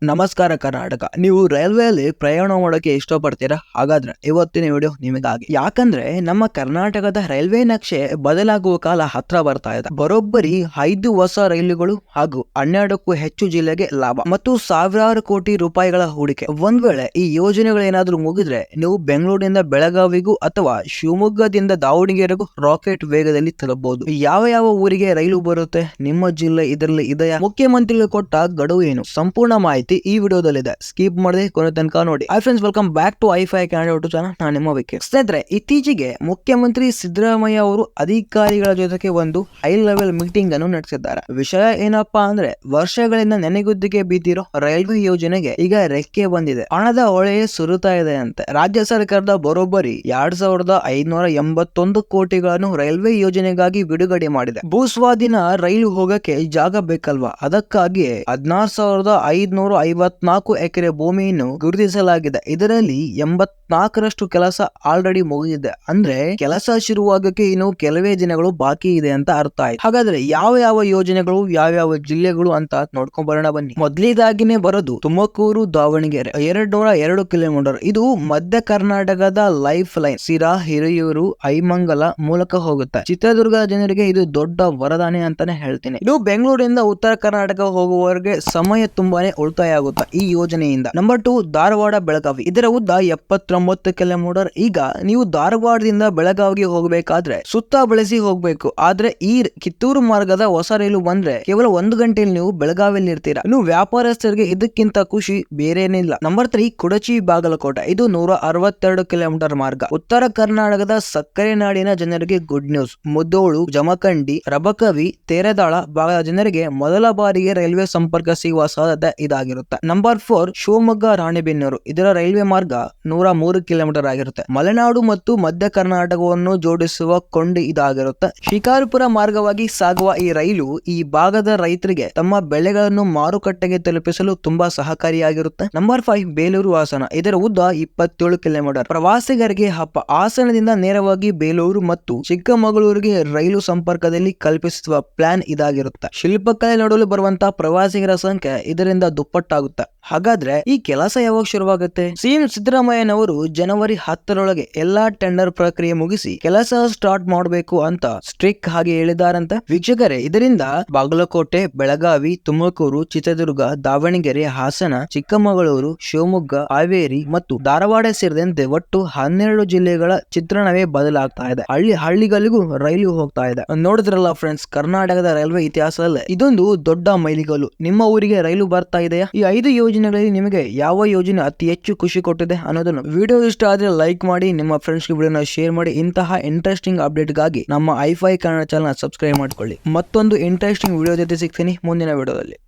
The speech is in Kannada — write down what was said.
ನಮಸ್ಕಾರ ಕರ್ನಾಟಕ. ನೀವು ರೈಲ್ವೆಯಲ್ಲಿ ಪ್ರಯಾಣ ಮಾಡೋಕೆ ಇಷ್ಟಪಡ್ತೀರಾ? ಹಾಗಾದ್ರೆ ಇವತ್ತಿನ ವಿಡಿಯೋ ನಿಮಗಾಗಿ. ಯಾಕಂದ್ರೆ ನಮ್ಮ ಕರ್ನಾಟಕದ ರೈಲ್ವೆ ನಕ್ಷೆ ಬದಲಾಗುವ ಕಾಲ ಹತ್ರ ಬರ್ತಾ ಇದೆ. ಬರೋಬ್ಬರಿ 5 ಹೊಸ ರೈಲುಗಳು ಹಾಗೂ 12ಕ್ಕೂ ಹೆಚ್ಚು ಜಿಲ್ಲೆಗೆ ಲಾಭ ಮತ್ತು ಸಾವಿರಾರು ಕೋಟಿ ರೂಪಾಯಿಗಳ ಹೂಡಿಕೆ. ಒಂದ್ ವೇಳೆ ಈ ಯೋಜನೆಗಳೇನಾದ್ರೂ ಮುಗಿದ್ರೆ ನೀವು ಬೆಂಗಳೂರಿನಿಂದ ಬೆಳಗಾವಿಗೂ ಅಥವಾ ಶಿವಮೊಗ್ಗದಿಂದ ದಾವಣಗೆರೆಗೂ ರಾಕೆಟ್ ವೇಗದಲ್ಲಿ ತಲುಪಬಹುದು. ಯಾವ ಯಾವ ಊರಿಗೆ ರೈಲು ಬರುತ್ತೆ, ನಿಮ್ಮ ಜಿಲ್ಲೆ ಇದರಲ್ಲಿ ಇದೆಯಾ, ಮುಖ್ಯಮಂತ್ರಿಗಳು ಕೊಟ್ಟ ಗಡುವು ಏನು, ಸಂಪೂರ್ಣ ಮಾಹಿತಿ ಈ ವಿಡಿಯೋದಲ್ಲಿದೆ. ಸ್ಕಿಪ್ ಮಾಡದೆ ಕೊನೆ ತನಕ ನೋಡಿ. Hi friends, welcome back to ಐ5 ಕನ್ನಡ ಯೂಟ್ಯೂಬ್ ಚಾನಲ್. ನಾನು ನಿಮ್ಮ ವಿಕೆ. ಸ್ನೇಹಿತರೆ, ಇತ್ತೀಚೆಗೆ ಮುಖ್ಯಮಂತ್ರಿ ಸಿದ್ದರಾಮಯ್ಯ ಅವರು ಅಧಿಕಾರಿಗಳ ಜೊತೆಗೆ ಒಂದು ಹೈ ಲೆವೆಲ್ ಮೀಟಿಂಗ್ ಅನ್ನು ನಡೆಸಿದ್ದಾರೆ. ವಿಷಯ ಏನಪ್ಪಾ ಅಂದ್ರೆ, ವರ್ಷಗಳಿಂದ ನೆನೆಗುದ್ದಿಗೆ ಬಿದ್ದಿರೋ ರೈಲ್ವೆ ಯೋಜನೆಗೆ ಈಗ ರೆಕ್ಕೆ ಬಂದಿದೆ. ಹಣದ ಹೊಳೆಯೇ ಸುರುತ್ತಾ ಇದೆ ಅಂತೆ. ರಾಜ್ಯ ಸರ್ಕಾರದ ಬರೋಬ್ಬರಿ 2581 ಕೋಟಿಗಳನ್ನು ರೈಲ್ವೆ ಯೋಜನೆಗಾಗಿ ಬಿಡುಗಡೆ ಮಾಡಿದೆ. ಭೂಸ್ವಾಧೀನ ರೈಲು ಹೋಗಕ್ಕೆ ಜಾಗ ಬೇಕಲ್ವಾ, ಅದಕ್ಕಾಗಿ 16,554 ಎಕರೆ ಭೂಮಿಯನ್ನು ಗುರುತಿಸಲಾಗಿದೆ. ಇದರಲ್ಲಿ 84ರಷ್ಟು ಕೆಲಸ ಆಲ್ರೆಡಿ ಮುಗಿದಿದೆ. ಅಂದ್ರೆ ಕೆಲಸ ಶುರುವಾಗಕ್ಕೆ ಇನ್ನು ಕೆಲವೇ ದಿನಗಳು ಬಾಕಿ ಇದೆ ಅಂತ ಅರ್ಥ ಆಯ್ತು. ಹಾಗಾದ್ರೆ ಯಾವ ಯಾವ ಯೋಜನೆಗಳು, ಯಾವ ಜಿಲ್ಲೆಗಳು ಅಂತ ನೋಡ್ಕೊಂಡ್ ಬರೋಣ ಬನ್ನಿ. ಮೊದಲಿದಾಗಿನೇ ಬರೋದು ತುಮಕೂರು ದಾವಣಗೆರೆ 202 ಕಿಲೋಮೀಟರ್. ಇದು ಮಧ್ಯ ಕರ್ನಾಟಕದ ಲೈಫ್ ಲೈನ್. ಸಿರಾ, ಹಿರಿಯೂರು, ಐಮಂಗಲ ಮೂಲಕ ಹೋಗುತ್ತೆ. ಚಿತ್ರದುರ್ಗ ಜನರಿಗೆ ಇದು ದೊಡ್ಡ ವರದಾನ ಅಂತಾನೆ ಹೇಳ್ತೀನಿ. ಇದು ಬೆಂಗಳೂರಿಂದ ಉತ್ತರ ಕರ್ನಾಟಕ ಹೋಗುವವರೆಗೆ ಸಮಯ ತುಂಬಾನೇ ಉಳಿತಾಯ ಆಗುತ್ತೆ ಈ ಯೋಜನೆಯಿಂದ. ನಂಬರ್ 2, ಧಾರವಾಡ ಬೆಳಗಾವಿ. ಇದರ ಉದ್ದ 79 ಕಿಲೋಮೀಟರ್. ಈಗ ನೀವು ಧಾರವಾಡದಿಂದ ಬೆಳಗಾವಿಗೆ ಹೋಗಬೇಕಾದ್ರೆ ಸುತ್ತ ಬಳಸಿ ಹೋಗ್ಬೇಕು. ಆದ್ರೆ ಈ ಕಿತ್ತೂರು ಮಾರ್ಗದ ಹೊಸ ರೈಲು ಬಂದ್ರೆ ಕೇವಲ 1 ಗಂಟೆಯಲ್ಲಿ ನೀವು ಬೆಳಗಾವಿಯಲ್ಲಿ ಇರ್ತೀರಾ. ಇನ್ನು ವ್ಯಾಪಾರಸ್ಥರಿಗೆ ಇದಕ್ಕಿಂತ ಖುಷಿ ಬೇರೇನಿಲ್ಲ. ನಂಬರ್ 3, ಕುಡಚಿ ಬಾಗಲಕೋಟೆ. ಇದು 162 ಕಿಲೋಮೀಟರ್ ಮಾರ್ಗ. ಉತ್ತರ ಕರ್ನಾಟಕದ ಸಕ್ಕರೆ ನಾಡಿನ ಜನರಿಗೆ ಗುಡ್ ನ್ಯೂಸ್. ಮುದ್ದೋಳು, ಜಮಖಂಡಿ, ರಬಕವಿ, ತೇರದಾಳ ಭಾಗದ ಜನರಿಗೆ ಮೊದಲ ಬಾರಿಗೆ ರೈಲ್ವೆ ಸಂಪರ್ಕ ಸಿಗುವ ಸಾಧ್ಯತೆ ಇದಾಗಿರುತ್ತೆ. ನಂಬರ್ 4, ಶಿವಮೊಗ್ಗ ರಾಣೆಬೆನ್ನೂರು. ಇದರ ರೈಲ್ವೆ ಮಾರ್ಗ 103 ಕಿಲೋಮೀಟರ್ ಆಗಿರುತ್ತೆ. ಮಲೆನಾಡು ಮತ್ತು ಮಧ್ಯ ಕರ್ನಾಟಕವನ್ನು ಜೋಡಿಸುವ ಕೊಂಡಿ ಇದಾಗಿರುತ್ತೆ. ಶಿಕಾರಿಪುರ ಮಾರ್ಗವಾಗಿ ಸಾಗುವ ಈ ರೈಲು ಈ ಭಾಗದ ರೈತರಿಗೆ ತಮ್ಮ ಬೆಳೆಗಳನ್ನು ಮಾರುಕಟ್ಟೆಗೆ ತಲುಪಿಸಲು ತುಂಬಾ ಸಹಕಾರಿಯಾಗಿರುತ್ತೆ. ನಂಬರ್ 5, ಬೇಲೂರು ಹಾಸನ. ಇದರ ಉದ್ದ 27 ಕಿಲೋಮೀಟರ್. ಪ್ರವಾಸಿಗರಿಗೆ ಹಬ್ಬ. ಹಾಸನದಿಂದ ನೇರವಾಗಿ ಬೇಲೂರು ಮತ್ತು ಚಿಕ್ಕಮಗಳೂರಿಗೆ ರೈಲು ಸಂಪರ್ಕದಲ್ಲಿ ಕಲ್ಪಿಸುವ ಪ್ಲಾನ್ ಇದಾಗಿರುತ್ತೆ. ಶಿಲ್ಪಕಲೆ ನೋಡಲು ಬರುವಂತಹ ಪ್ರವಾಸಿಗರ ಸಂಖ್ಯೆ ಇದರಿಂದ ದುಪ್ಪಟ್ಟಾಗುತ್ತೆ. ಹಾಗಾದ್ರೆ ಈ ಕೆಲಸ ಯಾವಾಗ ಶುರುವಾಗುತ್ತೆ? ಸಿಎಂ ಸಿದ್ದರಾಮಯ್ಯನವರು ಜನವರಿ 10ರೊಳಗೆ ಎಲ್ಲಾ ಟೆಂಡರ್ ಪ್ರಕ್ರಿಯೆ ಮುಗಿಸಿ ಕೆಲಸ ಸ್ಟಾರ್ಟ್ ಮಾಡಬೇಕು ಅಂತ ಸ್ಟ್ರಿಕ್ ಆಗಿ ಹೇಳಿದಾರಂತೆ. ವೀಕ್ಷಕರೇ, ಇದರಿಂದ ಬಾಗಲಕೋಟೆ, ಬೆಳಗಾವಿ, ತುಮಕೂರು, ಚಿತ್ರದುರ್ಗ, ದಾವಣಗೆರೆ, ಹಾಸನ, ಚಿಕ್ಕಮಗಳೂರು, ಶಿವಮೊಗ್ಗ, ಹಾವೇರಿ ಮತ್ತು ಧಾರವಾಡ ಸೇರಿದಂತೆ ಒಟ್ಟು 12 ಜಿಲ್ಲೆಗಳ ಚಿತ್ರಣವೇ ಬದಲಾಗ್ತಾ ಇದೆ. ಹಳ್ಳಿಗಳಿಗೂ ರೈಲು ಹೋಗ್ತಾ ಇದೆ. ನೋಡಿದ್ರಲ್ಲ ಫ್ರೆಂಡ್ಸ್, ಕರ್ನಾಟಕದ ರೈಲ್ವೆ ಇತಿಹಾಸದಲ್ಲಿ ಇದೊಂದು ದೊಡ್ಡ ಮೈಲಿಗಲ್ಲು. ನಿಮ್ಮ ಊರಿಗೆ ರೈಲು ಬರ್ತಾ ಇದೆಯಾ? ಈ 5 ಯೋಜನೆಗಳಲ್ಲಿ ನಿಮಗೆ ಯಾವ ಯೋಜನೆ ಅತಿ ಹೆಚ್ಚು ಖುಷಿ ಕೊಟ್ಟಿದೆ ಅನ್ನೋದನ್ನು ವಿಡಿಯೋ ಇಷ್ಟ ಆದ್ರೆ ಲೈಕ್ ಮಾಡಿ, ನಿಮ್ಮ ಫ್ರೆಂಡ್ಸ್ಗೆ ವಿಡಿಯೋನ ಶೇರ್ ಮಾಡಿ. ಇಂತಹ ಇಂಟ್ರೆಸ್ಟಿಂಗ್ ಅಪ್ಡೇಟ್ಗಾಗಿ ನಮ್ಮ ಐ5 ಕನ್ನಡ ಚಾನಲ್ ಸಬ್ಸ್ಕ್ರೈಬ್ ಮಾಡ್ಕೊಳ್ಳಿ. ಮತ್ತೊಂದು ಇಂಟ್ರೆಸ್ಟಿಂಗ್ ವಿಡಿಯೋ ಜೊತೆ ಸಿಗ್ತೀನಿ ಮುಂದಿನ ವಿಡಿಯೋದಲ್ಲಿ.